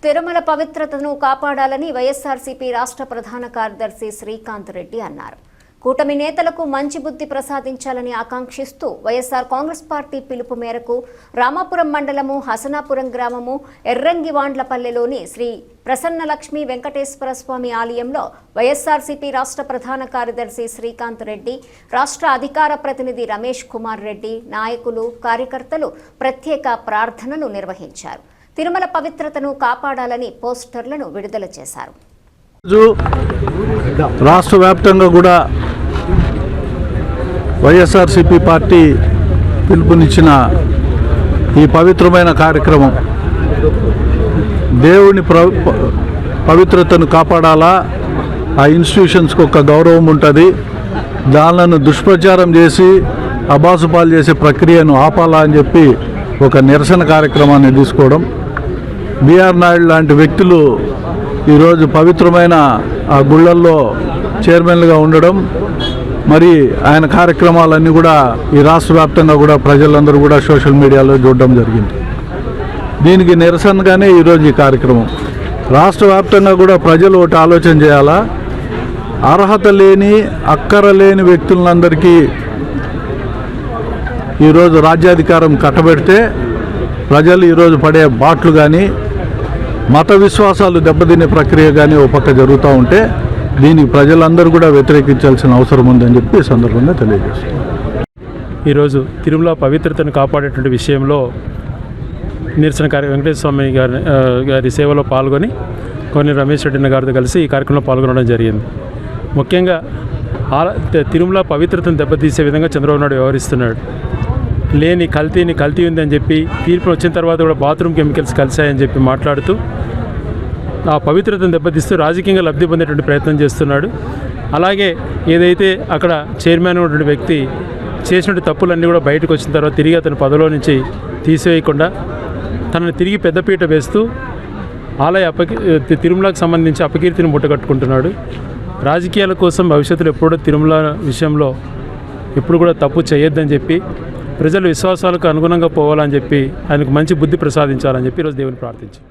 తిరుమల పవిత్రతను కాపాడాలని వైఎస్ఆర్సీపీ రాష్ట్ర ప్రధాన కార్యదర్శి శ్రీకాంత్ రెడ్డి అన్నారు. కూటమి నేతలకు మంచి బుద్ధి ప్రసాదించాలని ఆకాంక్షిస్తూ వైఎస్ఆర్ కాంగ్రెస్ పార్టీ పిలుపు మేరకు రామాపురం మండలము హసనాపురం గ్రామము ఎర్రంగివాండ్లపల్లెలోని శ్రీ ప్రసన్నలక్ష్మి వెంకటేశ్వర స్వామి ఆలయంలో వైఎస్ఆర్సీపీ రాష్ట్ర ప్రధాన కార్యదర్శి శ్రీకాంత్ రెడ్డి, రాష్ట్ర అధికార ప్రతినిధి రమేష్ కుమార్ రెడ్డి, నాయకులు, కార్యకర్తలు ప్రత్యేక ప్రార్థనలు నిర్వహించారు. తిరుమల పవిత్రతను కాపాడాలని పోస్టర్లను విడుదల చేశారు. రాష్ట్ర వ్యాప్తంగా కూడా వైఎస్ఆర్సీపీ పార్టీ పిలుపునిచ్చిన ఈ పవిత్రమైన కార్యక్రమం దేవుని పవిత్రతను కాపాడాలా, ఆ ఇన్స్టిట్యూషన్స్కి ఒక గౌరవం ఉంటుంది, దానిలను దుష్ప్రచారం చేసి అబాసుపాలు చేసే ప్రక్రియను ఆపాలా అని చెప్పి ఒక నిరసన కార్యక్రమాన్ని తీసుకోవడం. బిఆర్ నాయుడు లాంటి వ్యక్తులు ఈరోజు పవిత్రమైన ఆ గుళ్ళల్లో చైర్మన్లుగా ఉండడం, మరి ఆయన కార్యక్రమాలన్నీ కూడా ఈ రాష్ట్ర వ్యాప్తంగా కూడా ప్రజలందరూ కూడా సోషల్ మీడియాలో చూడడం జరిగింది. దీనికి నిరసనగానే ఈరోజు ఈ కార్యక్రమం. రాష్ట్ర వ్యాప్తంగా కూడా ప్రజలు ఒకటి ఆలోచన చేయాలా, అర్హత లేని అక్కర లేని వ్యక్తులందరికీ ఈరోజు రాజ్యాధికారం కట్టబెడితే ప్రజలు ఈరోజు పడే బాట్లు కానీ మత విశ్వాసాలు దెబ్బతినే ప్రక్రియ కానీ ఒక పక్క జరుగుతూ ఉంటే దీనికి ప్రజలందరూ కూడా వ్యతిరేకించాల్సిన అవసరం ఉందని చెప్పి ఈ సందర్భంగా తెలియజేస్తున్నాం. ఈరోజు తిరుమల పవిత్రతను కాపాడేటువంటి విషయంలో నిరసన వెంకటేశ్వర స్వామి గారి సేవలో పాల్గొని కొన్ని రమేష్ రెడ్డి గారితో కలిసి ఈ కార్యక్రమంలో పాల్గొనడం జరిగింది. ముఖ్యంగా తిరుమల పవిత్రతను దెబ్బతీసే విధంగా చంద్రబాబు నాయుడు వ్యవహరిస్తున్నాడు. లేని కల్తీ ఉందని చెప్పి తీర్పు వచ్చిన తర్వాత కూడా బాత్రూమ్ కెమికల్స్ కలిశాయని చెప్పి మాట్లాడుతూ ఆ పవిత్రతను దెబ్బతీస్తూ రాజకీయంగా లబ్ధి పొందేటువంటి ప్రయత్నం చేస్తున్నాడు. అలాగే ఏదైతే అక్కడ చైర్మన్ ఉన్నటువంటి వ్యక్తి చేసినటువంటి తప్పులన్నీ కూడా బయటకు వచ్చిన తర్వాత తిరిగి అతని పదవిలో నుంచి తీసివేయకుండా తనని తిరిగి పెద్దపీట వేస్తూ తిరుమలకు సంబంధించి అపకీర్తిని ముట్టగట్టుకుంటున్నాడు. రాజకీయాల కోసం భవిష్యత్తులో ఎప్పుడూ తిరుమల విషయంలో ఎప్పుడు కూడా తప్పు చేయొద్దని చెప్పి ప్రజల విశ్వాసాలకు అనుగుణంగా పోవాలని చెప్పి ఆయనకు మంచి బుద్ధి ప్రసాదించాలని చెప్పి ఈరోజు దేవుని ప్రార్థించాం.